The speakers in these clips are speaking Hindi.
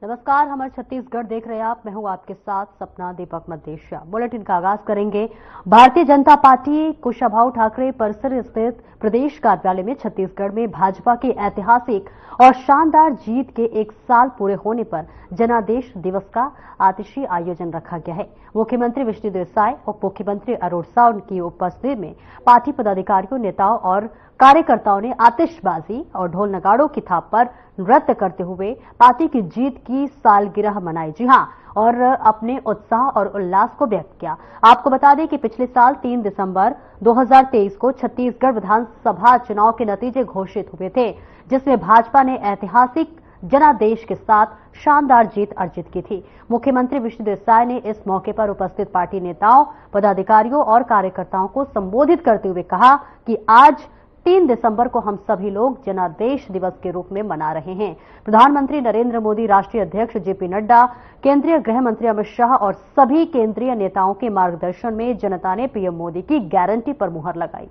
नमस्कार, हमारे छत्तीसगढ़ देख रहे हैं आप। मैं हूं आपके साथ सपना दीपक मद्देशिया। बुलेटिन का आगाज करेंगे। भारतीय जनता पार्टी कुशाभाऊ ठाकरे परिसर स्थित प्रदेश कार्यालय में छत्तीसगढ़ में भाजपा की ऐतिहासिक और शानदार जीत के 1 साल पूरे होने पर जनादेश दिवस का आतिशी आयोजन रखा गया है। मुख्यमंत्री विष्णुदेव साय, उप मुख्यमंत्री अरुण साव की उपस्थिति में पार्टी पदाधिकारियों, नेताओं और कार्यकर्ताओं ने आतिशबाजी और ढोल नगाड़ों की थाप पर नृत्य करते हुए पार्टी की जीत की सालगिरह मनाई। जी हां, और अपने उत्साह और उल्लास को व्यक्त किया। आपको बता दें कि पिछले साल 3 दिसंबर 2023 को छत्तीसगढ़ विधानसभा चुनाव के नतीजे घोषित हुए थे, जिसमें भाजपा ने ऐतिहासिक जनादेश के साथ शानदार जीत अर्जित की थी। मुख्यमंत्री विष्णुदेव साय ने इस मौके पर उपस्थित पार्टी नेताओं, पदाधिकारियों और कार्यकर्ताओं को संबोधित करते हुए कहा कि आज 3 दिसंबर को हम सभी लोग जनादेश दिवस के रूप में मना रहे हैं। प्रधानमंत्री नरेंद्र मोदी, राष्ट्रीय अध्यक्ष जेपी नड्डा, केंद्रीय गृह मंत्री अमित शाह और सभी केंद्रीय नेताओं के मार्गदर्शन में जनता ने पीएम मोदी की गारंटी पर मुहर लगाई।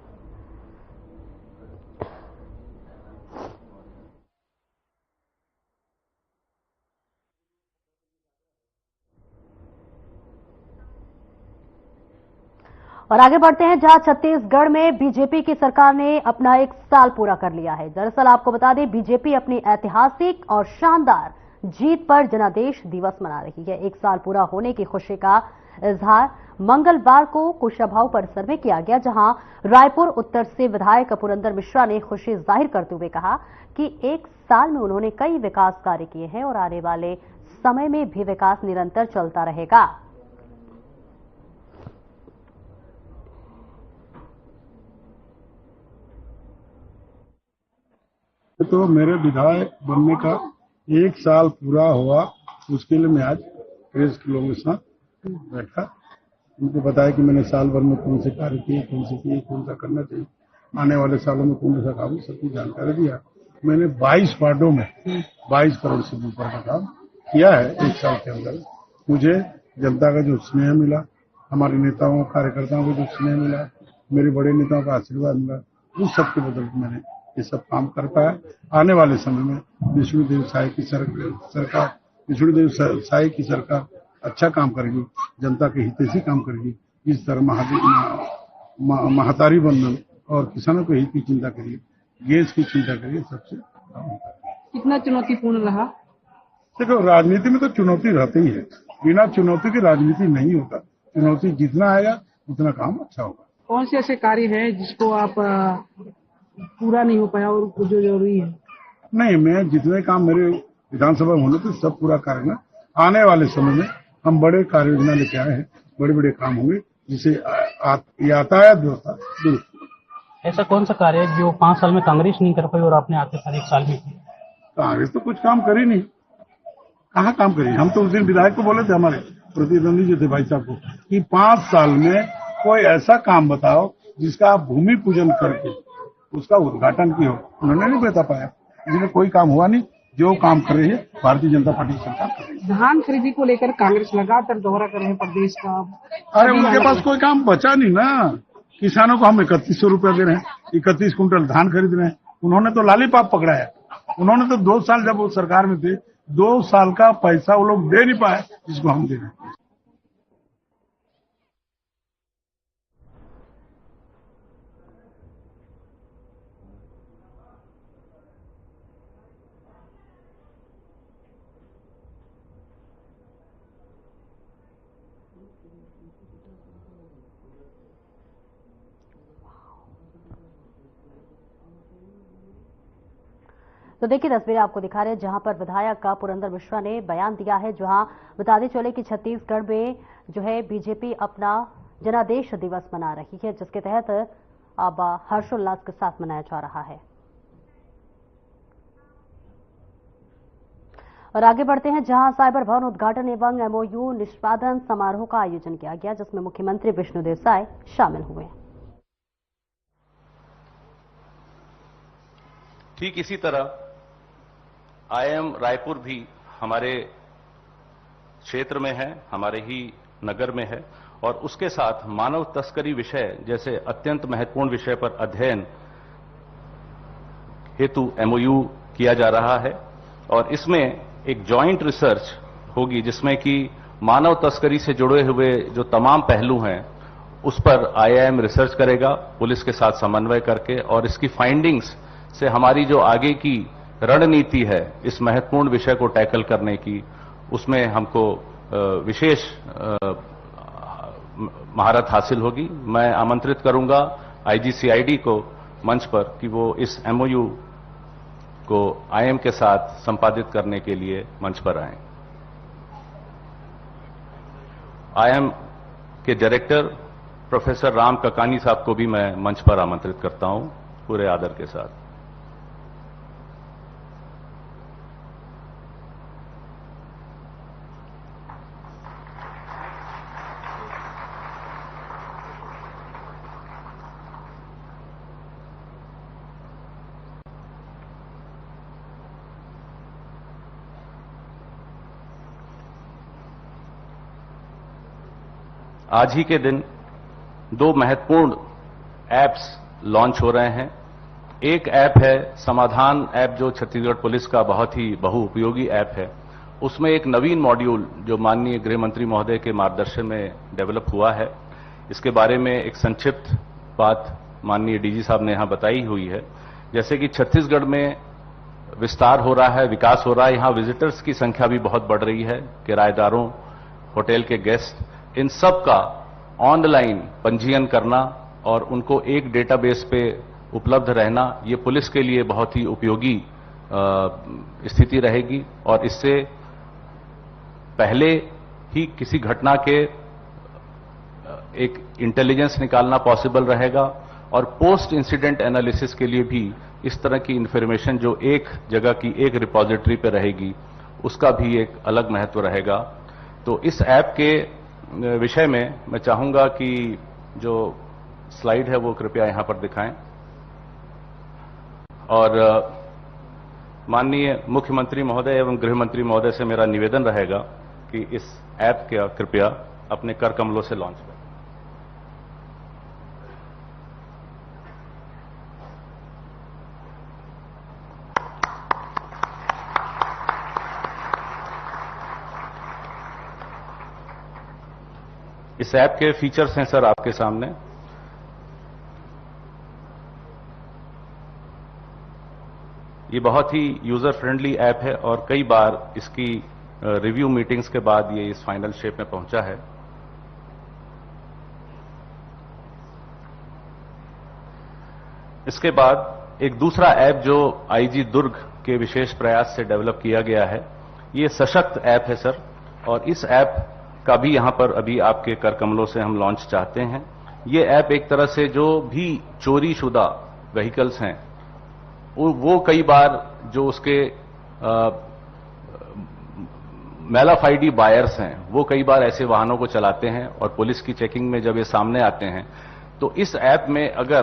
और आगे बढ़ते हैं, जहां छत्तीसगढ़ में बीजेपी की सरकार ने अपना 1 साल पूरा कर लिया है। दरअसल आपको बता दें, बीजेपी अपनी ऐतिहासिक और शानदार जीत पर जनादेश दिवस मना रही है। 1 साल पूरा होने की खुशी का इजहार मंगलवार को कुशाभाऊ परिसर में किया गया, जहां रायपुर उत्तर से विधायक पुरंदर मिश्रा ने खुशी जाहिर करते हुए कहा कि 1 साल में उन्होंने कई विकास कार्य किए हैं और आने वाले समय में भी विकास निरंतर चलता रहेगा। तो मेरे विधायक बनने का 1 साल पूरा हुआ, उसके लिए मैं आज प्रेस के लोगों के साथ बैठा, उनको बताया कि मैंने साल भर में कौन से कार्य किए, कौन से किए, कौन सा करना चाहिए, आने वाले सालों में कौन सा काम, सबकी जानकारी दिया। मैंने 22 वार्डों में 22 करोड़ से ऊपर का काम किया है 1 साल के अंदर। मुझे जनता का जो स्नेह मिला, हमारे नेताओं कार्यकर्ताओं को जो स्नेह मिला, मेरे बड़े नेताओं का आशीर्वाद मिला, उस सबके बदौलत मैंने ये सब काम कर पाया। आने वाले समय में विष्णुदेव साय की सरकार विष्णुदेव साय की सरकार अच्छा काम करेगी, जनता के हितैषी काम करेगी। इस तरह महातारी बंधन और किसानों के हित की चिंता करिए, गैस की चिंता करिए, सबसे कितना चुनौतीपूर्ण रहा? देखो, राजनीति में तो चुनौती रहती ही है, बिना चुनौती की राजनीति नहीं होता। चुनौती जितना आएगा उतना काम अच्छा होगा। कौन से ऐसे कार्य हैं जिसको आप पूरा नहीं हो पाया और जो जरूरी है? नहीं, मैं जितने काम मेरे विधानसभा में होने थे सब पूरा करेंगे। आने वाले समय में हम बड़े कार्य योजना लेके आए हैं, बड़े बड़े काम होंगे, जिसे यातायात व्यवस्था दुरुस्त। ऐसा कौन सा कार्य है जो 5 साल में कांग्रेस नहीं कर पाई और आपने आते साल 1 साल में किया? कांग्रेस तो कुछ काम करी नहीं, कहाँ काम करी। हम तो उस दिन विधायक को बोले थे, हमारे प्रतिद्वंदी जो थे भाई साहब को, कि 5 साल में कोई ऐसा काम बताओ जिसका आप भूमि पूजन करके उसका उद्घाटन किया हो। उन्होंने नहीं बता पाया, इसलिए कोई काम हुआ नहीं। जो काम कर रही है भारतीय जनता पार्टी सरकार कर रही है। धान खरीदी को लेकर कांग्रेस लगातार दौरा कर रहे हैं प्रदेश का। अरे उनके पास कोई काम बचा नहीं ना। किसानों को हम 3100 रुपया दे रहे हैं, 31 कुंटल धान खरीद रहे हैं। उन्होंने तो लालीपाप पकड़ाया। उन्होंने तो 2 साल जब वो सरकार में थे, 2 साल का पैसा वो लोग दे नहीं पाए, जिसको हम दे रहे हैं। तो देखिए, तस्वीरें आपको दिखा रहे हैं जहां पर विधायक का पुरंदर मिश्रा ने बयान दिया है, जहां बताते चले कि छत्तीसगढ़ में जो है बीजेपी अपना जनादेश दिवस मना रही है, जिसके तहत अब हर्षोल्लास के साथ मनाया जा रहा है। और आगे बढ़ते हैं, जहां साइबर भवन उद्घाटन एवं एमओयू निष्पादन समारोह का आयोजन किया गया, जिसमें मुख्यमंत्री विष्णुदेव साय शामिल हुए। ठीक इसी तरह आईआईएम रायपुर भी हमारे क्षेत्र में है, हमारे ही नगर में है, और उसके साथ मानव तस्करी विषय जैसे अत्यंत महत्वपूर्ण विषय पर अध्ययन हेतु एमओयू किया जा रहा है। और इसमें एक जॉइंट रिसर्च होगी जिसमें कि मानव तस्करी से जुड़े हुए जो तमाम पहलू हैं उस पर आईआईएम रिसर्च करेगा पुलिस के साथ समन्वय करके, और इसकी फाइंडिंग्स से हमारी जो आगे की रणनीति है इस महत्वपूर्ण विषय को टैकल करने की, उसमें हमको विशेष महारत हासिल होगी। मैं आमंत्रित करूंगा आईजीसीआईडी को मंच पर कि वो इस एमओयू को आईएम के साथ संपादित करने के लिए मंच पर आए। आईएम के डायरेक्टर प्रोफेसर राम ककानी साहब को भी मैं मंच पर आमंत्रित करता हूं पूरे आदर के साथ। आज ही के दिन दो महत्वपूर्ण ऐप्स लॉन्च हो रहे हैं। एक ऐप है समाधान ऐप, जो छत्तीसगढ़ पुलिस का बहुत ही बहुउपयोगी ऐप है। उसमें एक नवीन मॉड्यूल जो माननीय गृह मंत्री महोदय के मार्गदर्शन में डेवलप हुआ है, इसके बारे में एक संक्षिप्त बात माननीय डीजी साहब ने यहां बताई हुई है। जैसे कि छत्तीसगढ़ में विस्तार हो रहा है, विकास हो रहा है, यहां विजिटर्स की संख्या भी बहुत बढ़ रही है, किराएदारों, होटल के गेस्ट, इन सब का ऑनलाइन पंजीयन करना और उनको एक डेटाबेस पे उपलब्ध रहना, ये पुलिस के लिए बहुत ही उपयोगी स्थिति रहेगी। और इससे पहले ही किसी घटना के एक इंटेलिजेंस निकालना पॉसिबल रहेगा, और पोस्ट इंसिडेंट एनालिसिस के लिए भी इस तरह की इंफॉर्मेशन जो एक जगह की एक रिपॉजिटरी पे रहेगी, उसका भी एक अलग महत्व रहेगा। तो इस ऐप के विषय में मैं चाहूंगा कि जो स्लाइड है वो कृपया यहां पर दिखाएं, और माननीय मुख्यमंत्री महोदय एवं गृह मंत्री महोदय से मेरा निवेदन रहेगा कि इस ऐप का कृपया अपने कर कमलों से लॉन्च करें। इस ऐप के फीचर्स हैं सर आपके सामने। ये बहुत ही यूजर फ्रेंडली ऐप है और कई बार इसकी रिव्यू मीटिंग्स के बाद ये इस फाइनल शेप में पहुंचा है। इसके बाद एक दूसरा ऐप जो आईजी दुर्ग के विशेष प्रयास से डेवलप किया गया है, ये सशक्त ऐप है सर, और इस ऐप का भी यहां पर अभी आपके कर कमलों से हम लॉन्च चाहते हैं। ये ऐप एक तरह से जो भी चोरी शुदा व्हीकल्स हैं, वो कई बार जो उसके मैलाफाइडी बायर्स हैं, वो कई बार ऐसे वाहनों को चलाते हैं, और पुलिस की चेकिंग में जब ये सामने आते हैं तो इस ऐप में अगर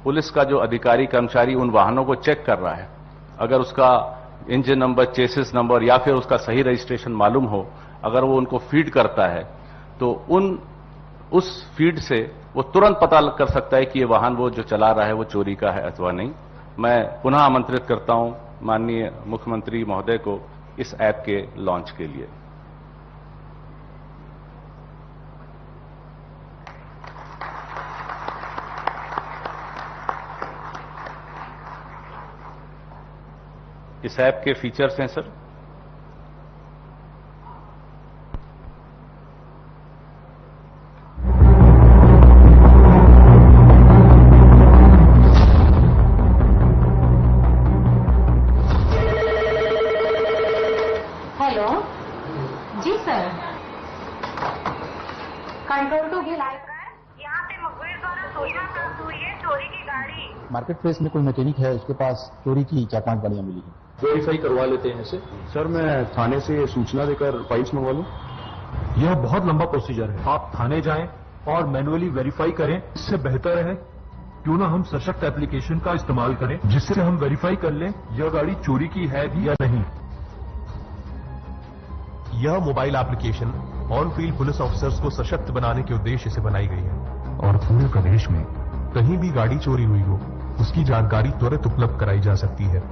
पुलिस का जो अधिकारी कर्मचारी उन वाहनों को चेक कर रहा है, अगर उसका इंजन नंबर, चेसिस नंबर या फिर उसका सही रजिस्ट्रेशन मालूम हो, अगर वो उनको फीड करता है तो उस फीड से वो तुरंत पता कर सकता है कि ये वाहन वो जो चला रहा है वो चोरी का है अथवा नहीं। मैं पुनः आमंत्रित करता हूं माननीय मुख्यमंत्री महोदय को इस ऐप के लॉन्च के लिए। इस ऐप के फीचर्स हैं sir. Hello ji sir, control two भी लाइव है। यहाँ पे मुखबिर द्वारा सूचना प्राप्त हुई है चोरी की गाड़ी। मार्केट प्लेस में कोई मैकेनिक है, उसके पास चोरी की 4-5 गाड़ियां मिली हैं। वेरीफाई करवा लेते हैं इसे। सर मैं थाने से सूचना देकर फाइल्स मंगवा लूं? यह बहुत लंबा प्रोसीजर है। आप थाने जाएं और मैनुअली वेरीफाई करें। इससे बेहतर है क्यों ना हम सशक्त एप्लीकेशन का इस्तेमाल करें, जिससे हम वेरीफाई कर लें यह गाड़ी चोरी की है या नहीं। यह mobile application on field police officers को सशक्त बनाने के उद्देश्य से बनाई गई है, और पूरे प्रदेश में कहीं भी गाड़ी चोरी हुई हो उसकी जानकारी त्वरित उपलब्ध कराई जा सकती है।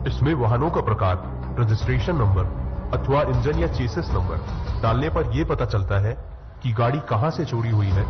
इसमें वाहनों का प्रकार, रजिस्ट्रेशन नंबर अथवा इंजन या चेसिस नंबर डालने पर यह पता चलता है कि गाड़ी कहां से चोरी हुई है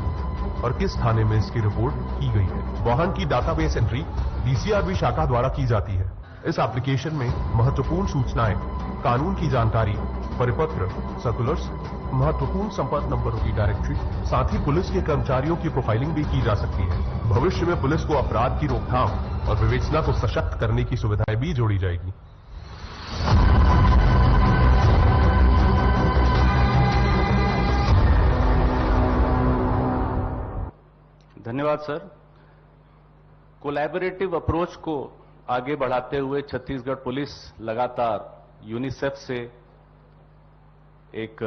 और किस थाने में इसकी रिपोर्ट की गई है। वाहन की डाटाबेस एंट्री डीसीआरबी शाखा द्वारा की जाती है। इस एप्लीकेशन में महत्वपूर्ण सूचनाएं, कानून की जानकारी, परिपत्र, सर्कुलर्स, महत्वपूर्ण संपर्क नंबरों की डायरेक्टरी, साथ ही पुलिस के कर्मचारियों की प्रोफाइलिंग भी की जा सकती है। भविष्य में पुलिस को अपराध की रोकथाम और विवेचना को सशक्त करने की सुविधाएं भी जोड़ी जाएगी। धन्यवाद सर। कोलैबोरेटिव अप्रोच को आगे बढ़ाते हुए छत्तीसगढ़ पुलिस लगातार यूनिसेफ से एक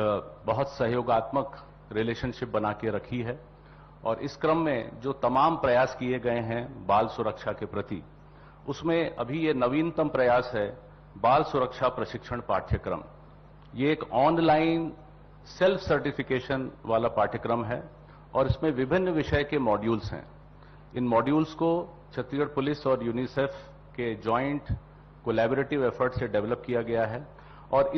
बहुत सहयोगात्मक रिलेशनशिप बना के रखी है और इस क्रम में जो तमाम प्रयास किए गए हैं बाल सुरक्षा के प्रति, उसमें अभी ये नवीनतम प्रयास है बाल सुरक्षा प्रशिक्षण पाठ्यक्रम। ये एक ऑनलाइन सेल्फ सर्टिफिकेशन वाला पाठ्यक्रम है और इसमें विभिन्न विषय के मॉड्यूल्स हैं। इन मॉड्यूल्स को छत्तीसगढ़ पुलिस और यूनिसेफ के जॉइंट कोलैबोरेटिव एफर्ट से डेवलप किया गया है और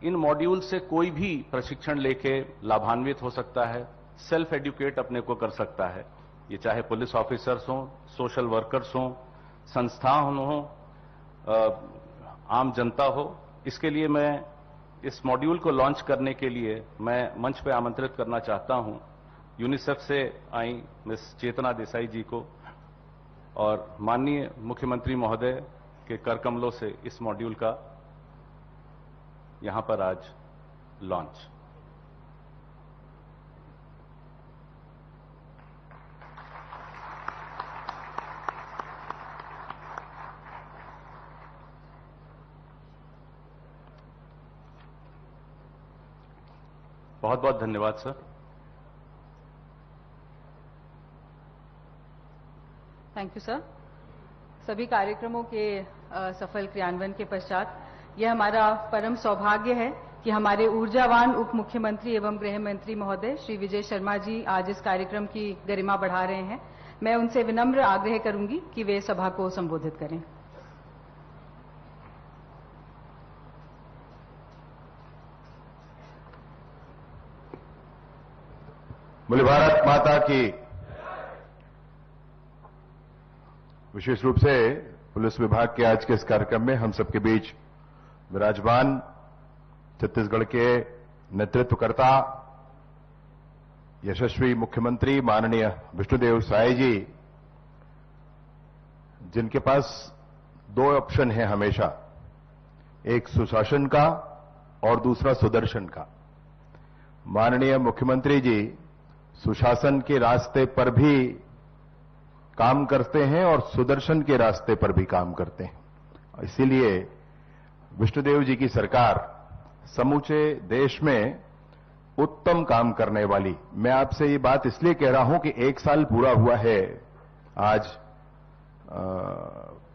इन मॉड्यूल से कोई भी प्रशिक्षण लेके लाभान्वित हो सकता है, सेल्फ एडुकेट अपने को कर सकता है। ये चाहे पुलिस ऑफिसर्स हों, सोशल वर्कर्स हों, संस्था हों, आम जनता हो। इसके लिए मैं इस मॉड्यूल को लॉन्च करने के लिए मैं मंच पर आमंत्रित करना चाहता हूं यूनिसेफ से आई मिस चेतना देसाई जी को और माननीय मुख्यमंत्री महोदय के कर कमलों से इस मॉड्यूल का यहां पर आज लॉन्च। बहुत बहुत धन्यवाद सर। Thank you sir. सभी कार्यक्रमों के सफल क्रियान्वयन के पश्चात यह हमारा परम सौभाग्य है कि हमारे ऊर्जावान उप मुख्यमंत्री एवं गृह मंत्री महोदय श्री विजय शर्मा जी आज इस कार्यक्रम की गरिमा बढ़ा रहे हैं। मैं उनसे विनम्र आग्रह करूंगी कि वे सभा को संबोधित करें। बोले भारत माता की। विशेष रूप से पुलिस विभाग के आज के इस कार्यक्रम में हम सबके बीच विराजमान छत्तीसगढ़ के नेतृत्वकर्ता यशस्वी मुख्यमंत्री माननीय विष्णुदेव साय जी, जिनके पास दो ऑप्शन है हमेशा, एक सुशासन का और दूसरा सुदर्शन का। माननीय मुख्यमंत्री जी सुशासन के रास्ते पर भी काम करते हैं और सुदर्शन के रास्ते पर भी काम करते हैं। इसीलिए विष्णुदेव जी की सरकार समूचे देश में उत्तम काम करने वाली। मैं आपसे ये बात इसलिए कह रहा हूं कि 1 साल पूरा हुआ है आज।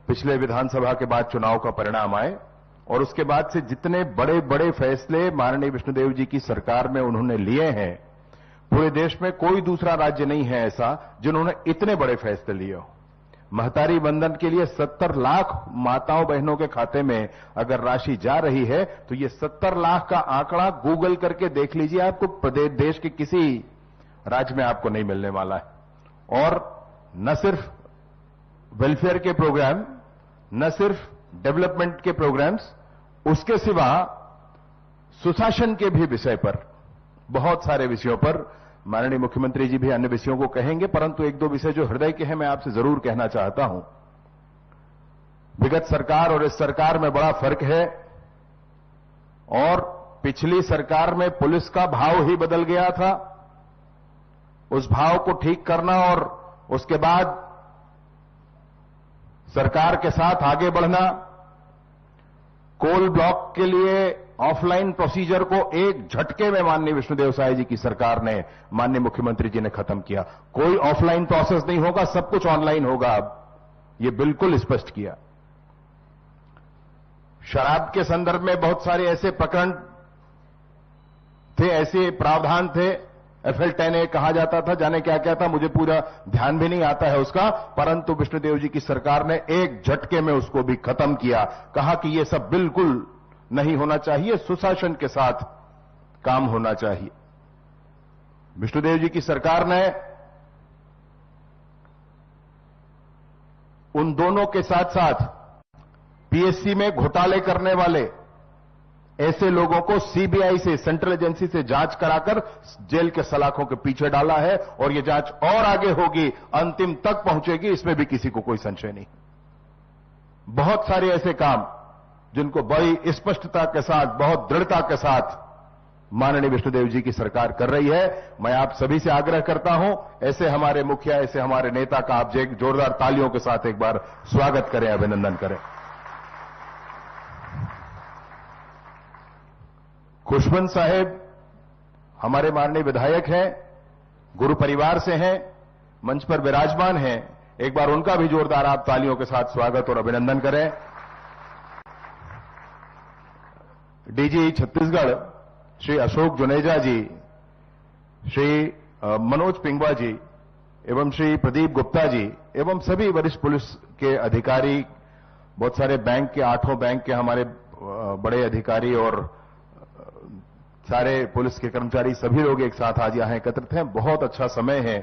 पिछले विधानसभा के बाद चुनाव का परिणाम आए और उसके बाद से जितने बड़े बड़े फैसले माननीय विष्णुदेव जी की सरकार में उन्होंने लिए हैं, पूरे देश में कोई दूसरा राज्य नहीं है ऐसा जिन्होंने इतने बड़े फैसले लिए हो। महतारी वंदन के लिए 70 लाख माताओं बहनों के खाते में अगर राशि जा रही है तो ये 70 लाख का आंकड़ा गूगल करके देख लीजिए, आपको देश के किसी राज्य में आपको नहीं मिलने वाला है। और न सिर्फ वेलफेयर के प्रोग्राम, न सिर्फ डेवलपमेंट के प्रोग्राम्स, उसके सिवा सुशासन के भी विषय पर, बहुत सारे विषयों पर माननीय मुख्यमंत्री जी भी अन्य विषयों को कहेंगे, परंतु 1-2 विषय जो हृदय के हैं मैं आपसे जरूर कहना चाहता हूं। विगत सरकार और इस सरकार में बड़ा फर्क है और पिछली सरकार में पुलिस का भाव ही बदल गया था। उस भाव को ठीक करना और उसके बाद सरकार के साथ आगे बढ़ना, कोल ब्लॉक के लिए ऑफलाइन प्रोसीजर को एक झटके में माननीय विष्णुदेव साय जी की सरकार ने, माननीय मुख्यमंत्री जी ने खत्म किया। कोई ऑफलाइन प्रोसेस नहीं होगा, सब कुछ ऑनलाइन होगा। अब यह बिल्कुल स्पष्ट किया। शराब के संदर्भ में बहुत सारे ऐसे प्रकरण थे, ऐसे प्रावधान थे, FL 10A कहा जाता था, जाने क्या क्या था, मुझे पूरा ध्यान भी नहीं आता है उसका, परंतु विष्णुदेव जी की सरकार ने एक झटके में उसको भी खत्म किया। कहा कि ये सब बिल्कुल नहीं होना चाहिए, सुशासन के साथ काम होना चाहिए। विष्णुदेव जी की सरकार ने उन दोनों के साथ साथ पीएससी में घोटाले करने वाले ऐसे लोगों को सीबीआई से, सेंट्रल एजेंसी से जांच कराकर जेल के सलाखों के पीछे डाला है और यह जांच और आगे होगी, अंतिम तक पहुंचेगी, इसमें भी किसी को कोई संशय नहीं। बहुत सारे ऐसे काम जिनको बड़ी स्पष्टता के साथ, बहुत दृढ़ता के साथ माननीय विष्णुदेव जी की सरकार कर रही है। मैं आप सभी से आग्रह करता हूं, ऐसे हमारे मुखिया, ऐसे हमारे नेता का आप जोरदार तालियों के साथ एक बार स्वागत करें, अभिनंदन करें। खुशवंत साहेब हमारे माननीय विधायक हैं, गुरु परिवार से हैं, मंच पर विराजमान हैं। एक बार उनका भी जोरदार आप तालियों के साथ स्वागत और अभिनंदन करें। डीजी छत्तीसगढ़ श्री अशोक जुनेजा जी, श्री मनोज पिंगवा जी एवं श्री प्रदीप गुप्ता जी एवं सभी वरिष्ठ पुलिस के अधिकारी, बहुत सारे बैंक के, 8 बैंक के हमारे बड़े अधिकारी और सारे पुलिस के कर्मचारी, सभी लोग एक साथ आज यहां एकत्रित हैं। बहुत अच्छा समय है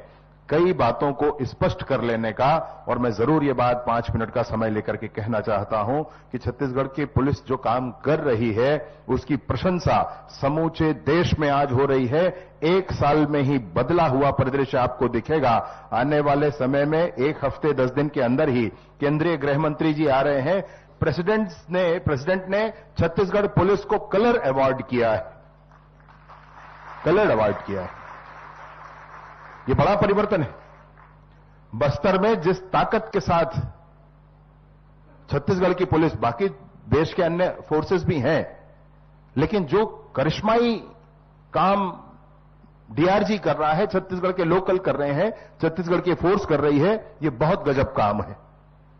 कई बातों को स्पष्ट कर लेने का, और मैं जरूर ये बात 5 मिनट का समय लेकर के कहना चाहता हूं कि छत्तीसगढ़ की पुलिस जो काम कर रही है उसकी प्रशंसा समूचे देश में आज हो रही है। 1 साल में ही बदला हुआ परिदृश्य आपको दिखेगा। आने वाले समय में 1 हफ्ते 10 दिन के अंदर ही केंद्रीय गृह मंत्री जी आ रहे हैं। प्रेसिडेंट ने छत्तीसगढ़ पुलिस को कलर अवार्ड किया है, कलर अवार्ड किया है। ये बड़ा परिवर्तन है। बस्तर में जिस ताकत के साथ छत्तीसगढ़ की पुलिस, बाकी देश के अन्य फोर्सेस भी हैं, लेकिन जो करिश्माई काम डीआरजी कर रहा है, छत्तीसगढ़ के लोकल कर रहे हैं, छत्तीसगढ़ की फोर्स कर रही है, ये बहुत गजब काम है।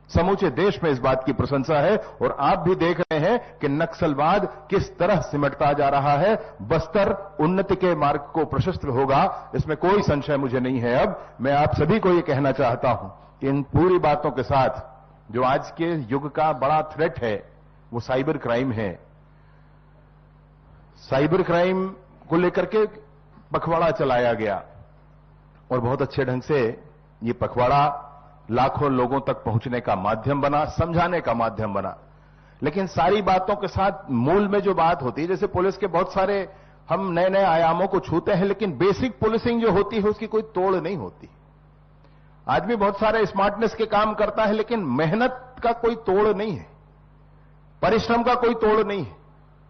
समूचे देश में इस बात की प्रशंसा है और आप भी देख रहे हैं कि नक्सलवाद किस तरह सिमटता जा रहा है। बस्तर उन्नति के मार्ग को प्रशस्त होगा, इसमें कोई संशय मुझे नहीं है। अब मैं आप सभी को यह कहना चाहता हूं कि इन पूरी बातों के साथ जो आज के युग का बड़ा थ्रेट है वो साइबर क्राइम है। साइबर क्राइम को लेकर के पखवाड़ा चलाया गया और बहुत अच्छे ढंग से ये पखवाड़ा लाखों लोगों तक पहुंचने का माध्यम बना, समझाने का माध्यम बना। लेकिन सारी बातों के साथ मूल में जो बात होती है, जैसे पुलिस के बहुत सारे हम नए नए आयामों को छूते हैं, लेकिन बेसिक पुलिसिंग जो होती है उसकी कोई तोड़ नहीं होती। आदमी बहुत सारे स्मार्टनेस के काम करता है, लेकिन मेहनत का कोई तोड़ नहीं है, परिश्रम का कोई तोड़ नहीं है।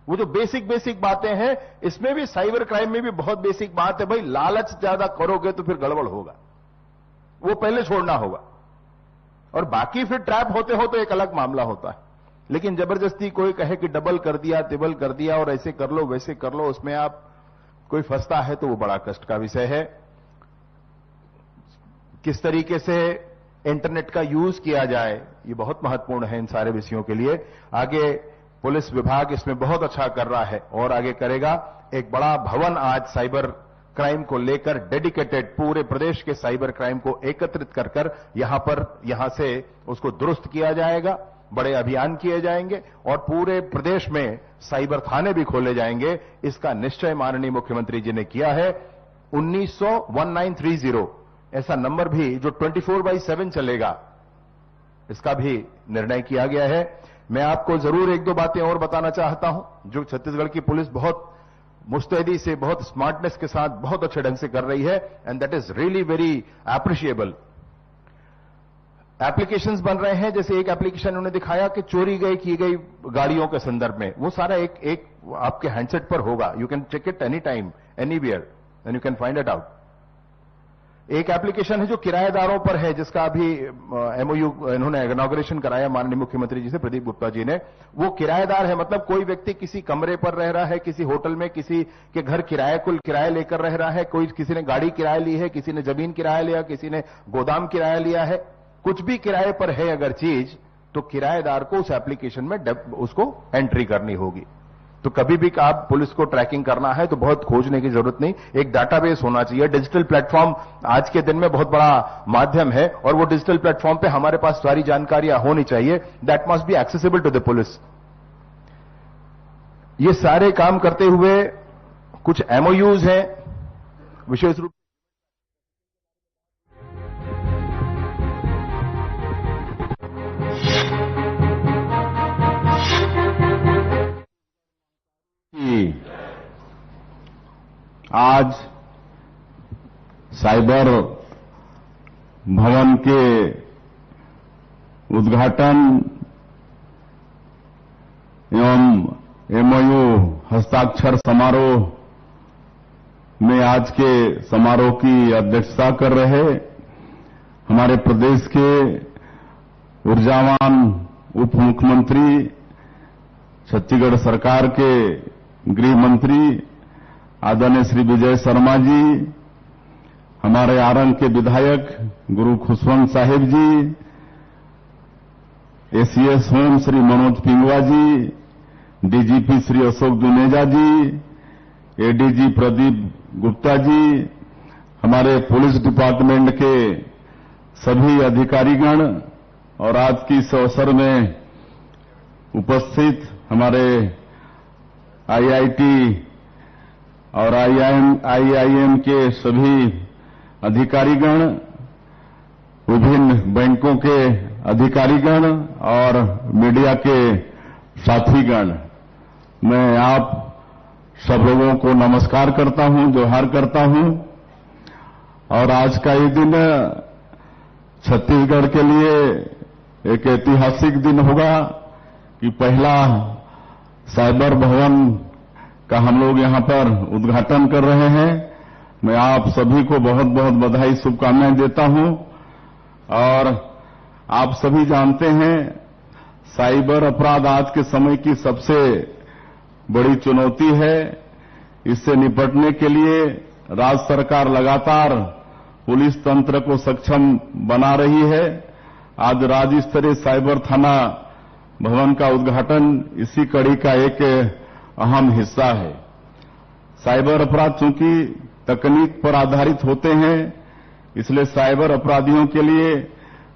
वो जो बेसिक बातें हैं, इसमें भी साइबर क्राइम में भी बहुत बेसिक बात है, भाई लालच ज्यादा करोगे तो फिर गड़बड़ होगा, वो पहले छोड़ना होगा। और बाकी फिर ट्रैप होते हो तो एक अलग मामला होता है। लेकिन जबरदस्ती कोई कहे कि डबल कर दिया, तिबल कर दिया और ऐसे कर लो वैसे कर लो, उसमें आप कोई फंसता है तो वो बड़ा कष्ट का विषय है। किस तरीके से इंटरनेट का यूज किया जाए, ये बहुत महत्वपूर्ण है इन सारे विषयों के लिए। आगे पुलिस विभाग इसमें बहुत अच्छा कर रहा है और आगे करेगा। एक बड़ा भवन आज साइबर क्राइम को लेकर डेडिकेटेड, पूरे प्रदेश के साइबर क्राइम को एकत्रित कर यहां से उसको दुरुस्त किया जाएगा। बड़े अभियान किए जाएंगे और पूरे प्रदेश में साइबर थाने भी खोले जाएंगे। इसका निश्चय माननीय मुख्यमंत्री जी ने किया है। 1930 ऐसा नंबर भी जो 24/7 चलेगा, इसका भी निर्णय किया गया है। मैं आपको जरूर 1-2 बातें और बताना चाहता हूं जो छत्तीसगढ़ की पुलिस बहुत मुस्तैदी से, बहुत स्मार्टनेस के साथ बहुत अच्छे ढंग से कर रही है, and that is really very appreciable. Applications बन रहे हैं, जैसे एक एप्लीकेशन उन्होंने दिखाया कि चोरी की गई गाड़ियों के संदर्भ में, वो सारा एक आपके हैंडसेट पर होगा। You can check it any time, anywhere, and you can find it out. एक एप्लीकेशन है जो किराएदारों पर है, जिसका अभी एमओयू इन्होंने इनॉग्रेशन कराया माननीय मुख्यमंत्री जी से, प्रदीप गुप्ता जी ने। वो किराएदार है, मतलब कोई व्यक्ति किसी कमरे पर रह रहा है, किसी होटल में, किसी के घर किराए लेकर रह रहा है, किसी ने गाड़ी किराए ली है, किसी ने जमीन किराया लिया, किसी ने गोदाम किराया लिया है, कुछ भी किराए पर है अगर चीज, तो किराएदार को उस एप्लीकेशन में उसको एंट्री करनी होगी। तो कभी भी आप पुलिस को ट्रैकिंग करना है तो बहुत खोजने की जरूरत नहीं, एक डाटाबेस होना चाहिए। डिजिटल प्लेटफॉर्म आज के दिन में बहुत बड़ा माध्यम है और वो डिजिटल प्लेटफॉर्म पे हमारे पास सारी जानकारियां होनी चाहिए। That must be accessible to the police. ये सारे काम करते हुए कुछ एमओयूज हैं, विशेष रूप आज साइबर भवन के उद्घाटन एवं एमओयू हस्ताक्षर समारोह में आज के समारोह की अध्यक्षता कर रहे हमारे प्रदेश के ऊर्जावान उप मुख्यमंत्री, छत्तीसगढ़ सरकार के गृह मंत्री आदरणीय श्री विजय शर्मा जी, हमारे आरंग के विधायक गुरु खुशवंत साहिब जी, एसीएस होम श्री मनोज पिंगवा जी, डीजीपी श्री अशोक जुनेजा जी, एडीजी प्रदीप गुप्ता जी, हमारे पुलिस डिपार्टमेंट के सभी अधिकारीगण और आज की इस अवसर में उपस्थित हमारे आईआईटी और आईआईएम के सभी अधिकारीगण, विभिन्न बैंकों के अधिकारीगण और मीडिया के साथीगण, मैं आप सब लोगों को नमस्कार करता हूं, जोहार करता हूं। और आज का ये दिन छत्तीसगढ़ के लिए एक ऐतिहासिक दिन होगा कि पहला साइबर भवन का हम लोग यहां पर उद्घाटन कर रहे हैं। मैं आप सभी को बहुत बहुत बधाई, शुभकामनाएं देता हूं। और आप सभी जानते हैं साइबर अपराध आज के समय की सबसे बड़ी चुनौती है। इससे निपटने के लिए राज्य सरकार लगातार पुलिस तंत्र को सक्षम बना रही है। आज राज्य स्तरीय साइबर थाना भवन का उद्घाटन इसी कड़ी का एक अहम हिस्सा है। साइबर अपराध चूंकि तकनीक पर आधारित होते हैं, इसलिए साइबर अपराधियों के लिए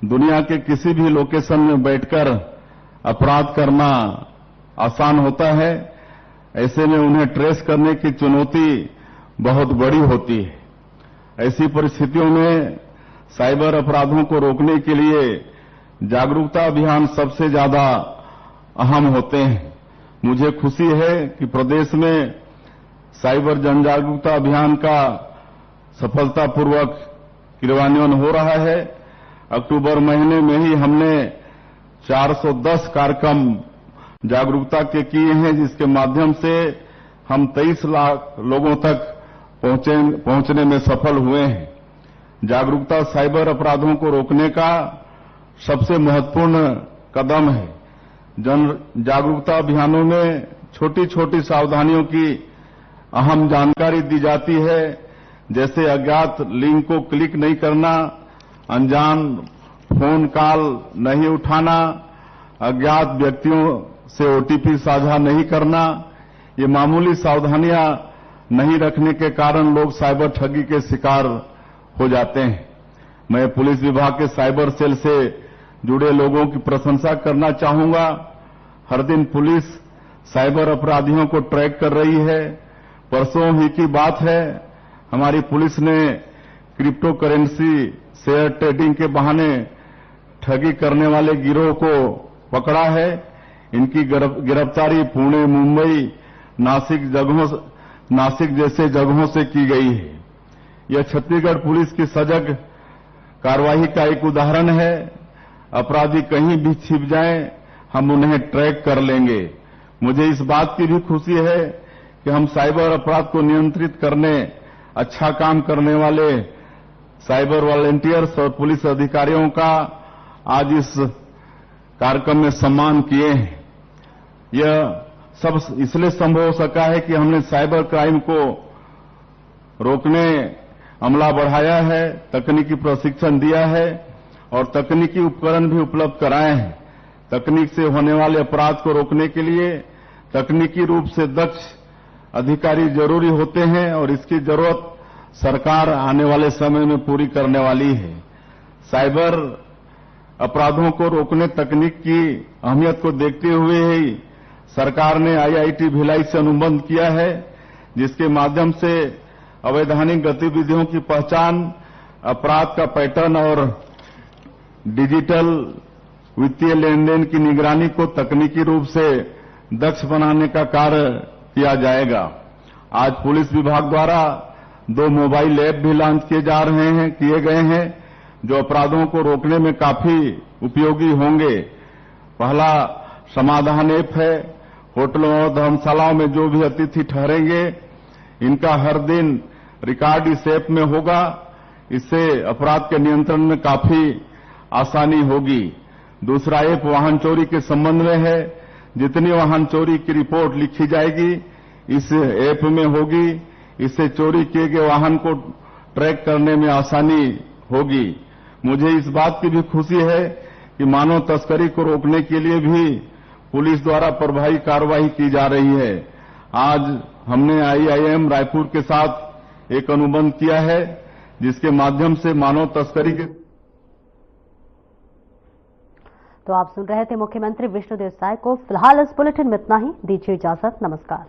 दुनिया के किसी भी लोकेशन में बैठकर अपराध करना आसान होता है। ऐसे में उन्हें ट्रेस करने की चुनौती बहुत बड़ी होती है। ऐसी परिस्थितियों में साइबर अपराधों को रोकने के लिए जागरूकता अभियान सबसे ज्यादा अहम होते हैं। मुझे खुशी है कि प्रदेश में साइबर जन जागरूकता अभियान का सफलतापूर्वक क्रियान्वयन हो रहा है। अक्टूबर महीने में ही हमने 410 कार्यक्रम जागरूकता के किए हैं, जिसके माध्यम से हम 23 लाख लोगों तक पहुंचने में सफल हुए हैं। जागरूकता साइबर अपराधों को रोकने का सबसे महत्वपूर्ण कदम है। जन जागरूकता अभियानों में छोटी छोटी सावधानियों की अहम जानकारी दी जाती है, जैसे अज्ञात लिंक को क्लिक नहीं करना, अनजान फोन कॉल नहीं उठाना, अज्ञात व्यक्तियों से ओटीपी साझा नहीं करना। ये मामूली सावधानियां नहीं रखने के कारण लोग साइबर ठगी के शिकार हो जाते हैं। मैं पुलिस विभाग के साइबर सेल से जुड़े लोगों की प्रशंसा करना चाहूंगा। हर दिन पुलिस साइबर अपराधियों को ट्रैक कर रही है। परसों ही की बात है, हमारी पुलिस ने क्रिप्टो करेंसी शेयर ट्रेडिंग के बहाने ठगी करने वाले गिरोह को पकड़ा है। इनकी गिरफ्तारी पुणे, मुंबई, नासिक जैसे जगहों से की गई है। यह छत्तीसगढ़ पुलिस की सजग कार्रवाई का एक उदाहरण है। अपराधी कहीं भी छिप जाएं, हम उन्हें ट्रैक कर लेंगे। मुझे इस बात की भी खुशी है कि हम साइबर अपराध को नियंत्रित करने अच्छा काम करने वाले साइबर वॉलंटियर्स और पुलिस अधिकारियों का आज इस कार्यक्रम में सम्मान किए हैं। यह सब इसलिए संभव हो सका है कि हमने साइबर क्राइम को रोकने अमला बढ़ाया है, तकनीकी प्रशिक्षण दिया है और तकनीकी उपकरण भी उपलब्ध कराए हैं। तकनीक से होने वाले अपराध को रोकने के लिए तकनीकी रूप से दक्ष अधिकारी जरूरी होते हैं और इसकी जरूरत सरकार आने वाले समय में पूरी करने वाली है। साइबर अपराधों को रोकने तकनीक की अहमियत को देखते हुए ही सरकार ने आईआईटी भिलाई से अनुबंध किया है, जिसके माध्यम से अवैधानिक गतिविधियों की पहचान, अपराध का पैटर्न और डिजिटल वित्तीय लेन देन की निगरानी को तकनीकी रूप से दक्ष बनाने का कार्य किया जाएगा। आज पुलिस विभाग द्वारा 2 मोबाइल ऐप भी लॉन्च किए गए हैं, जो अपराधों को रोकने में काफी उपयोगी होंगे। पहला समाधान ऐप है। होटलों और धर्मशालाओं में जो भी अतिथि ठहरेंगे, इनका हर दिन रिकॉर्ड इस ऐप में होगा। इससे अपराध के नियंत्रण में काफी आसानी होगी। दूसरा ऐप वाहन चोरी के संबंध में है। जितनी वाहन चोरी की रिपोर्ट लिखी जाएगी, इस ऐप में होगी। इससे चोरी किए गए वाहन को ट्रैक करने में आसानी होगी। मुझे इस बात की भी खुशी है कि मानव तस्करी को रोकने के लिए भी पुलिस द्वारा प्रभावी कार्रवाई की जा रही है। आज हमने आईआईएम रायपुर के साथ एक अनुबंध किया है, जिसके माध्यम से मानव तस्करी के तो आप सुन रहे थे मुख्यमंत्री विष्णुदेव साय को। फिलहाल इस बुलेटिन में इतना ही। दीजिए इजाजत। नमस्कार।